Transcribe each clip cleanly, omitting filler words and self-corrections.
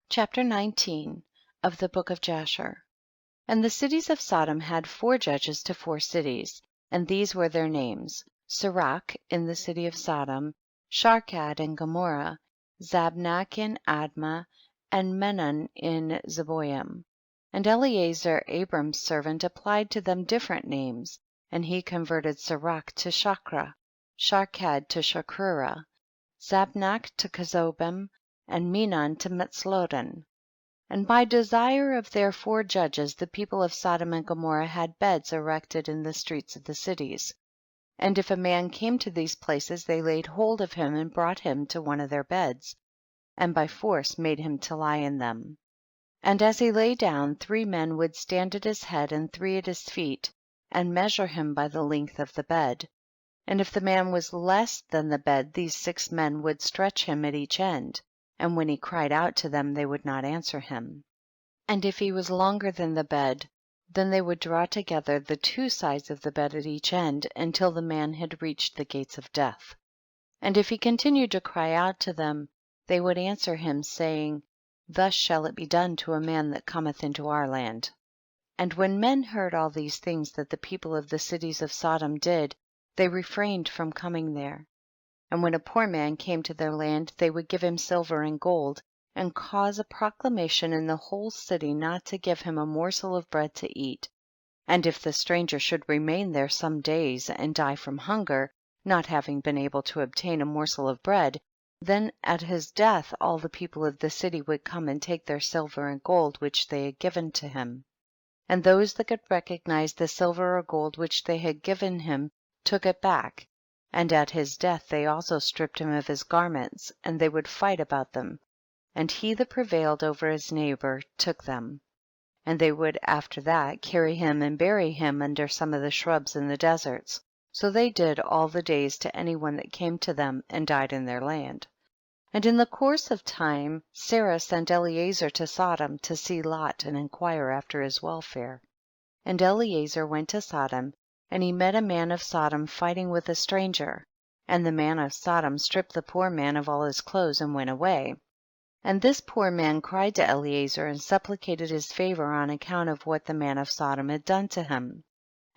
Chapter 19 of the Book of Jasher. And the cities of Sodom had 4 judges to 4 cities, and these were their names: Sirach in the city of Sodom, Sharkad in Gomorrah, Zabnach in Admah, and Menon in Zeboim. And Eleazar Abram's servant applied to them different names, and he converted Sirach to Shakra, Sharkad to Shakrura, Zabnach to Kezobim, and Menon to Metzlodin. And by desire of their 4 judges the people of Sodom and Gomorrah had beds erected in the streets of the cities. And if a man came to these places they laid hold of him and brought him to one of their beds, and by force made him to lie in them. And as he lay down 3 men would stand at his head and 3 at his feet, and measure him by the length of the bed. And if the man was less than the bed, these 6 men would stretch him at each end, and when he cried out to them they would not answer him. And if he was longer than the bed, then they would draw together the 2 sides of the bed at each end, until the man had reached the gates of death. And if he continued to cry out to them, they would answer him, saying, Thus shall it be done to a man that cometh into our land. And when men heard all these things that the people of the cities of Sodom did, they refrained from coming there. And when a poor man came to their land, they would give him silver and gold, and cause a proclamation in the whole city not to give him a morsel of bread to eat. And if the stranger should remain there some days and die from hunger, not having been able to obtain a morsel of bread, then at his death all the people of the city would come and take their silver and gold which they had given to him. And those that could recognize the silver or gold which they had given him took it back, and at his death they also stripped him of his garments, and they would fight about them, and he that prevailed over his neighbor took them. And they would after that carry him and bury him under some of the shrubs in the deserts. So they did all the days to any one that came to them and died in their land. And in the course of time Sarah sent Eleazar to Sodom to see Lot and inquire after his welfare. And Eleazar went to Sodom, and he met a man of Sodom fighting with a stranger, and the man of Sodom stripped the poor man of all his clothes and went away. And this poor man cried to Eleazar and supplicated his favor on account of what the man of Sodom had done to him.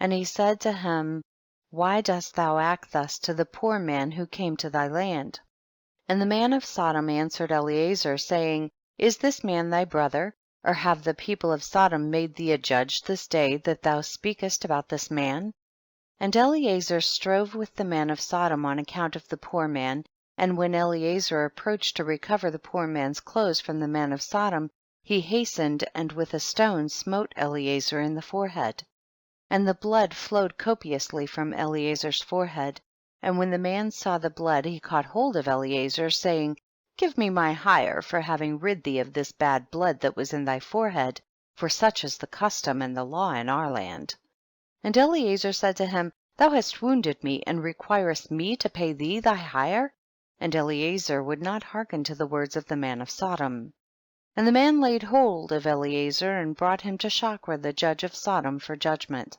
And he said to him, Why dost thou act thus to the poor man who came to thy land? And the man of Sodom answered Eleazar, saying, Is this man thy brother? Or have the people of Sodom made thee a judge this day, that thou speakest about this man? And Eleazar strove with the man of Sodom on account of the poor man, and when Eleazar approached to recover the poor man's clothes from the man of Sodom, he hastened and with a stone smote Eleazar in the forehead. And the blood flowed copiously from Eleazar's forehead. And when the man saw the blood, he caught hold of Eleazar, saying, Give me my hire for having rid thee of this bad blood that was in thy forehead, for such is the custom and the law in our land. And Eleazar said to him, Thou hast wounded me, and requirest me to pay thee thy hire? And Eleazar would not hearken to the words of the man of Sodom. And the man laid hold of Eleazar and brought him to Shakra the judge of Sodom for judgment.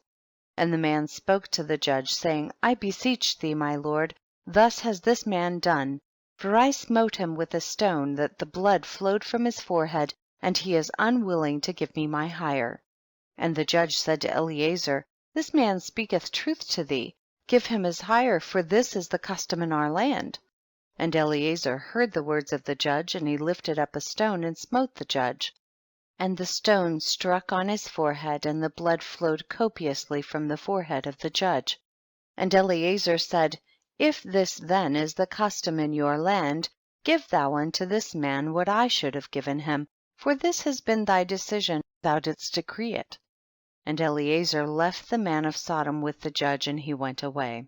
And the man spoke to the judge, saying, I beseech thee, my lord, thus has this man done, for I smote him with a stone that the blood flowed from his forehead, and he is unwilling to give me my hire. And the judge said to Eleazar, This man speaketh truth to thee, give him his hire, for this is the custom in our land. And Eleazar heard the words of the judge, and he lifted up a stone and smote the judge. And the stone struck on his forehead, and the blood flowed copiously from the forehead of the judge. And Eleazar said, If this then is the custom in your land, give thou unto this man what I should have given him, for this has been thy decision, thou didst decree it. And Eleazar left the man of Sodom with the judge, and he went away.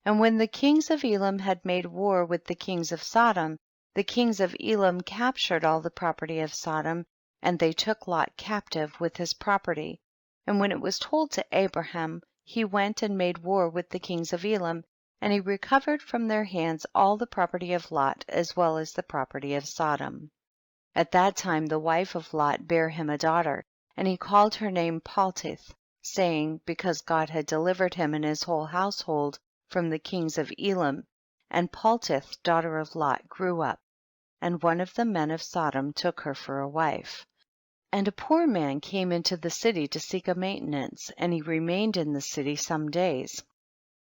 And when the kings of Elam had made war with the kings of Sodom, the kings of Elam captured all the property of Sodom, and they took Lot captive with his property. And when it was told to Abraham, he went and made war with the kings of Elam, and he recovered from their hands all the property of Lot as well as the property of Sodom. At that time the wife of Lot bare him a daughter, and he called her name Paltith, saying, because God had delivered him and his whole household from the kings of Elam. And Paltith, daughter of Lot, grew up. and one of the men of Sodom took her for a wife. And a poor man came into the city to seek a maintenance, and he remained in the city some days.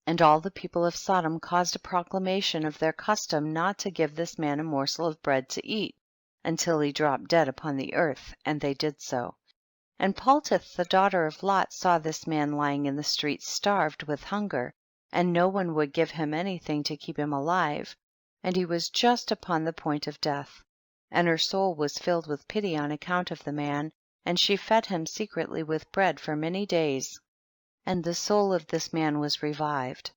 And all the people of Sodom caused a proclamation of their custom not to give this man a morsel of bread to eat, until he dropped dead upon the earth, and they did so. And Paltith the daughter of Lot saw this man lying in the street starved with hunger, and no one would give him anything to keep him alive, and he was just upon the point of death. And her soul was filled with pity on account of the man, and she fed him secretly with bread for many days, and the soul of this man was revived.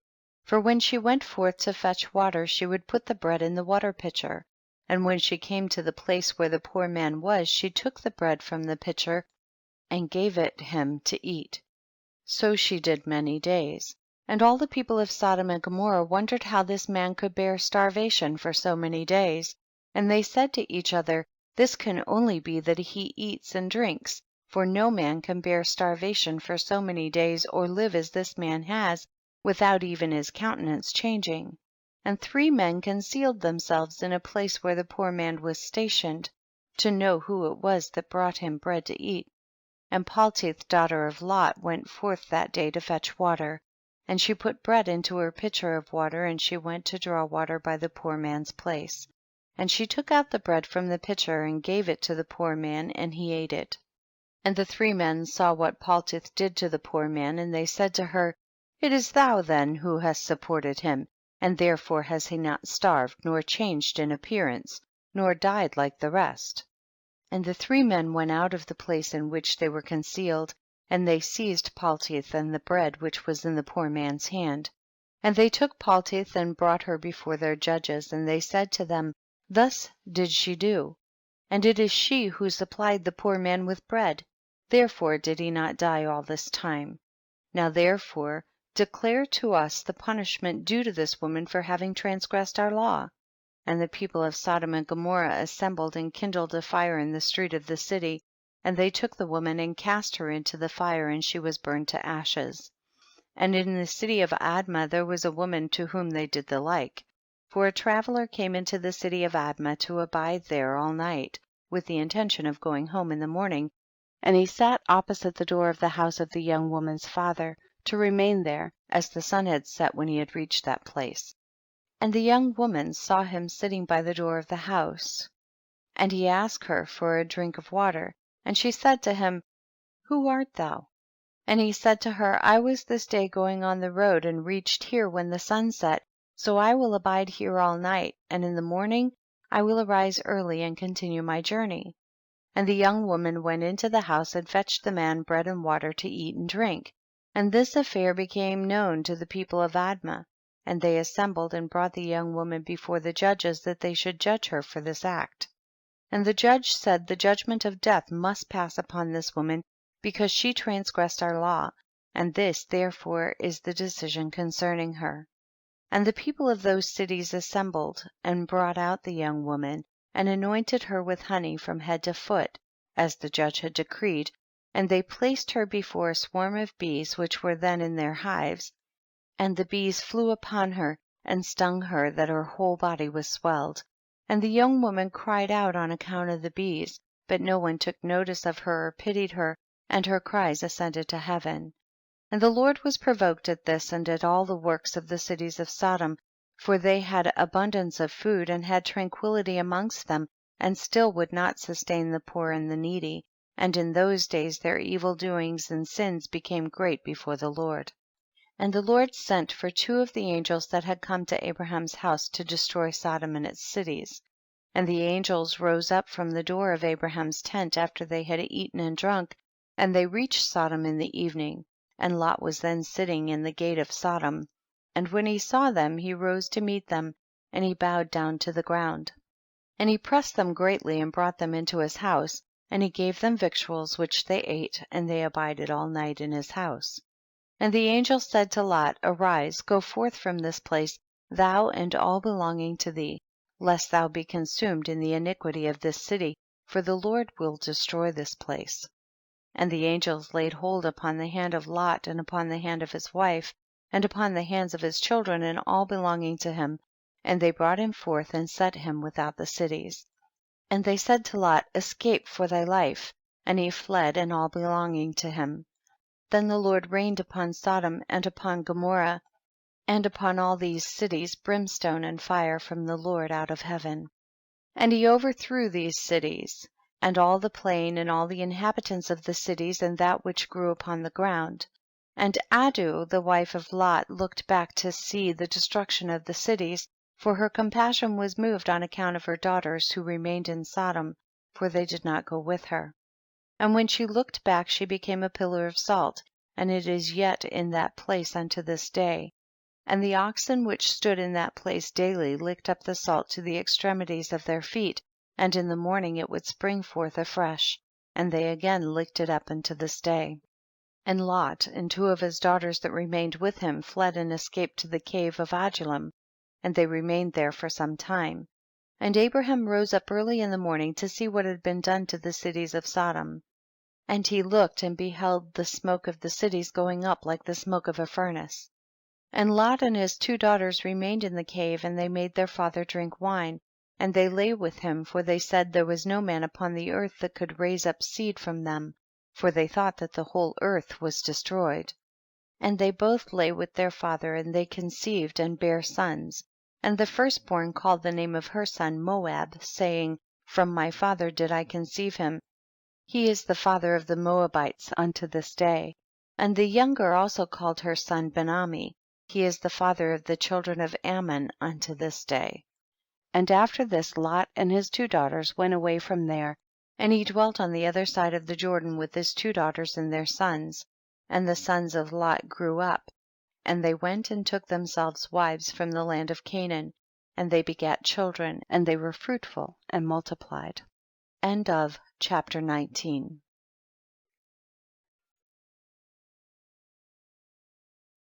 For when she went forth to fetch water, she would put the bread in the water pitcher, and when she came to the place where the poor man was, she took the bread from the pitcher and gave it him to eat. So she did many days. And all the people of Sodom and Gomorrah wondered how this man could bear starvation for so many days. And they said to each other, this can only be that he eats and drinks, for no man can bear starvation for so many days, or live as this man has, without even his countenance changing. And 3 men concealed themselves in a place where the poor man was stationed, to know who it was that brought him bread to eat. And Paltith daughter of Lot went forth that day to fetch water, and she put bread into her pitcher of water, and she went to draw water by the poor man's place. And she took out the bread from the pitcher and gave it to the poor man, and he ate it. And the 3 men saw what Paltith did to the poor man, and they said to her, it is thou then who hast supported him, and therefore has he not starved, nor changed in appearance, nor died like the rest. And the 3 men went out of the place in which they were concealed, and they seized Paltith and the bread which was in the poor man's hand. And they took Paltith and brought her before their judges, and they said to them, thus did she do, and it is she who supplied the poor man with bread, therefore did he not die all this time. Now therefore declare to us the punishment due to this woman for having transgressed our law. And the people of Sodom and Gomorrah assembled and kindled a fire in the street of the city, and they took the woman and cast her into the fire, and she was burned to ashes. And in the city of Admah there was a woman to whom they did the like. For a traveler came into the city of Admah to abide there all night, with the intention of going home in the morning, and he sat opposite the door of the house of the young woman's father, to remain there, as the sun had set when he had reached that place. And the young woman saw him sitting by the door of the house, and he asked her for a drink of water, and she said to him, who art thou? And he said to her, I was this day going on the road, and reached here when the sun set, so I will abide here all night, and in the morning I will arise early and continue my journey. And the young woman went into the house and fetched the man bread and water to eat and drink. And this affair became known to the people of Admah, and they assembled and brought the young woman before the judges, that they should judge her for this act. And the judge said, the judgment of death must pass upon this woman, because she transgressed our law, and this therefore is the decision concerning her. And the people of those cities assembled and brought out the young woman, and anointed her with honey from head to foot, as the judge had decreed, and they placed her before a swarm of bees which were then in their hives, and the bees flew upon her and stung her that her whole body was swelled. And the young woman cried out on account of the bees, but no one took notice of her or pitied her, and her cries ascended to heaven. And the Lord was provoked at this and at all the works of the cities of Sodom, for they had abundance of food and had tranquility amongst them, and still would not sustain the poor and the needy, and in those days their evil doings and sins became great before the Lord. And the Lord sent for 2 of the angels that had come to Abraham's house to destroy Sodom and its cities. And the angels rose up from the door of Abraham's tent after they had eaten and drunk, and they reached Sodom in the evening. And Lot was then sitting in the gate of Sodom. And when he saw them, he rose to meet them, and he bowed down to the ground. And he pressed them greatly, and brought them into his house, and he gave them victuals which they ate, and they abided all night in his house. And the angel said to Lot, arise, go forth from this place, thou and all belonging to thee, lest thou be consumed in the iniquity of this city, for the Lord will destroy this place. And the angels laid hold upon the hand of Lot, and upon the hand of his wife, and upon the hands of his children, and all belonging to him, and they brought him forth and set him without the cities. And they said to Lot, escape for thy life, and he fled and all belonging to him. Then the Lord rained upon Sodom and upon Gomorrah and upon all these cities brimstone and fire from the Lord out of heaven. 6. And he overthrew these cities, and all the plain, and all the inhabitants of the cities, and that which grew upon the ground. And Adu the wife of Lot looked back to see the destruction of the cities, for her compassion was moved on account of her daughters who remained in Sodom, for they did not go with her. And when she looked back she became a pillar of salt, and it is yet in that place unto this day. And the oxen which stood in that place daily licked up the salt to the extremities of their feet, and in the morning it would spring forth afresh, and they again licked it up unto this day. And Lot and 2 of his daughters that remained with him fled and escaped to the cave of Adullam, and they remained there for some time. And Abraham rose up early in the morning to see what had been done to the cities of Sodom. And he looked and beheld the smoke of the cities going up like the smoke of a furnace. And Lot and his 2 daughters remained in the cave, and they made their father drink wine, and they lay with him, for they said there was no man upon the earth that could raise up seed from them, for they thought that the whole earth was destroyed. And they both lay with their father, and they conceived and bare sons. And the firstborn called the name of her son Moab, saying, from my father did I conceive him, he is the father of the Moabites unto this day. And the younger also called her son Ben-Ammi, he is the father of the children of Ammon unto this day. And after this Lot and his 2 daughters went away from there, and he dwelt on the other side of the Jordan with his 2 daughters and their sons. And the sons of Lot grew up, and they went and took themselves wives from the land of Canaan, and they begat children, and they were fruitful and multiplied. End of chapter 19.